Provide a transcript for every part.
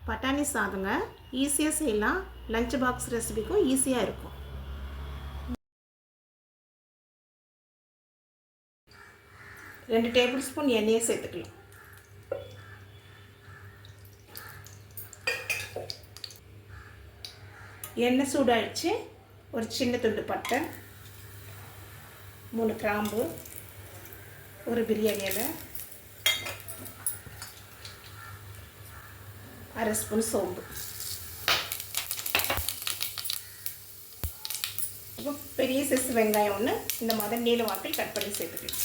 பட்டாணி சாதங்க ஈஸியாக செய்யலாம். லஞ்ச் பாக்ஸ் ரெசிபிக்கும் ஈஸியாக இருக்கும். ரெண்டு டேபிள் ஸ்பூன் எண்ணெயை சேர்த்துக்கலாம். எண்ணெய் சூடாகிடுச்சு. ஒரு சின்ன துண்டு பட்டை, 3 கிராம்பு, ஒரு பிரியாணி இலை, 1/2 ஸ்பூன் சோம்பு. இப்போ பெரிய சைஸ் வெங்காயம் ஒன்று இந்த மாதிரி நீல வாக்கில் கட் பண்ணி சேர்த்துக்கலாம்.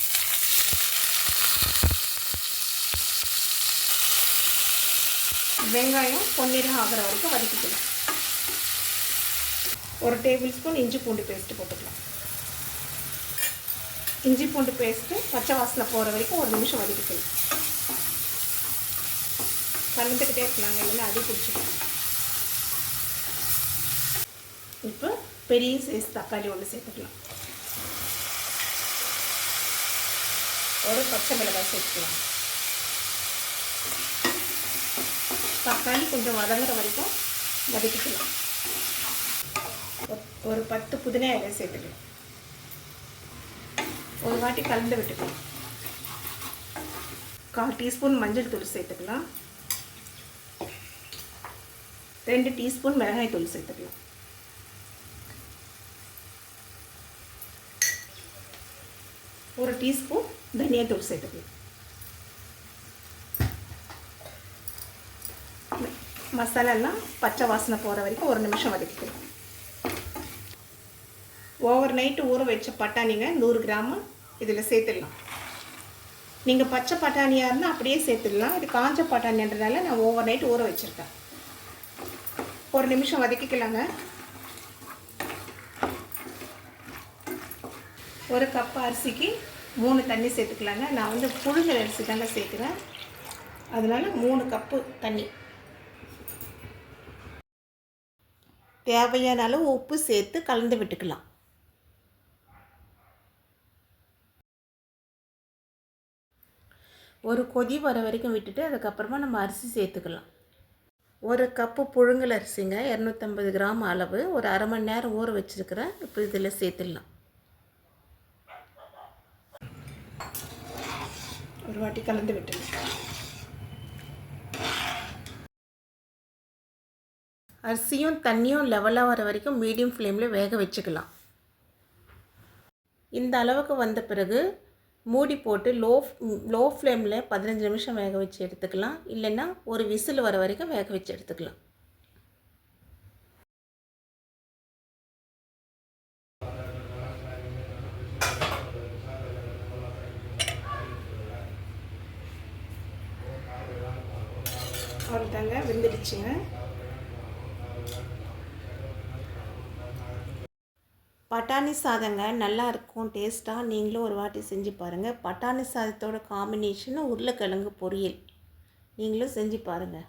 வெங்காயம் பொன்னிறம் ஆகிற வரைக்கும் வதக்கிக்கலாம். ஒரு டேபிள் ஸ்பூன் இஞ்சி பூண்டு பேஸ்ட்டு போட்டுக்கலாம். இஞ்சி பூண்டு பேஸ்ட்டு பச்சை வாசனை போகிற வரைக்கும் 1 நிமிஷம் வதக்கிக்கலாம். கலந்துக்கிட்டே இருக்கலாங்க, இல்லைன்னா அடி பிடிச்சிக்கலாம். இப்போ பெரிய சைஸ் தக்காளி ஒன்று சேர்த்துக்கலாம். ஒரு பச்சை மிளகாய் சேர்த்துக்கலாம். தக்காளி கொஞ்சம் வதங்குற வரைக்கும் வதக்கிக்கலாம். ஒரு 10 புதினா இலை சேர்த்துக்கலாம். ஒரு வாட்டி கலந்து விட்டுக்கலாம். 1/4 டீஸ்பூன் மஞ்சள் தூள் சேர்த்துக்கலாம். 2 டீஸ்பூன் மிளகாய் தூள் சேர்த்துக்கலாம். ஒரு டீஸ்பூன் தனியா தூள் சேர்த்துக்கலாம். மசாலாலாம் பச்சை வாசனை போகிற வரைக்கும் 1 நிமிஷம் வதக்கிக்கலாம். ஓவர் நைட்டு ஊற வச்ச பட்டாணிங்க 100 கிராம் இதில் சேர்த்துடலாம். நீங்கள் பச்சை பட்டாணியாக இருந்தால் அப்படியே சேர்த்துடலாம். இது காஞ்ச பட்டாணின்றதால நான் ஓவர் நைட் ஊற வச்சுருக்கேன். 1 நிமிஷம் வதக்கிக்கலாங்க. 1 கப் அரிசிக்கு 3 தண்ணி சேர்த்துக்கலாங்க. நான் வந்து புழுங்கல் அரிசி தாங்க சேர்க்குறேன், அதனால் 3 கப்பு தண்ணி. தேவையான அளவு உப்பு சேர்த்து கலந்து விட்டுக்கலாம். ஒரு கொதி வர வரைக்கும் விட்டுட்டு அதுக்கப்புறமா நம்ம அரிசி சேர்த்துக்கலாம். 1 கப்பு புழுங்கல் அரிசிங்க, 250 கிராம் அளவு, ஒரு 1/2 மணி நேரம் ஊற வச்சுருக்கிறேன். இப்போ இதில் சேர்த்துடலாம். ஒரு வாட்டி கலந்து விட்டுக்கலாம். அரிசியும் தண்ணியும் லெவலாக வர வரைக்கும் மீடியம் ஃப்ளேமில் வேக வச்சுக்கலாம். இந்த அளவுக்கு வந்த பிறகு மூடி போட்டு லோ ஃப்ளேமில் 15 நிமிஷம் வேக வச்சு எடுத்துக்கலாம். இல்லைன்னா ஒரு விசில் வர வரைக்கும் வேக வச்சு எடுத்துக்கலாம். அவ்வளோதாங்க, வெந்துடுச்சுங்க. பட்டாணி சாதங்க நல்லா இருக்கும், டேஸ்ட்டாக. நீங்களும் ஒரு வாட்டி செஞ்சு பாருங்கள். பட்டாணி சாதத்தோட காம்பினேஷன் உருளைக்கிழங்கு பொரியல். நீங்களும் செஞ்சு பாருங்கள்.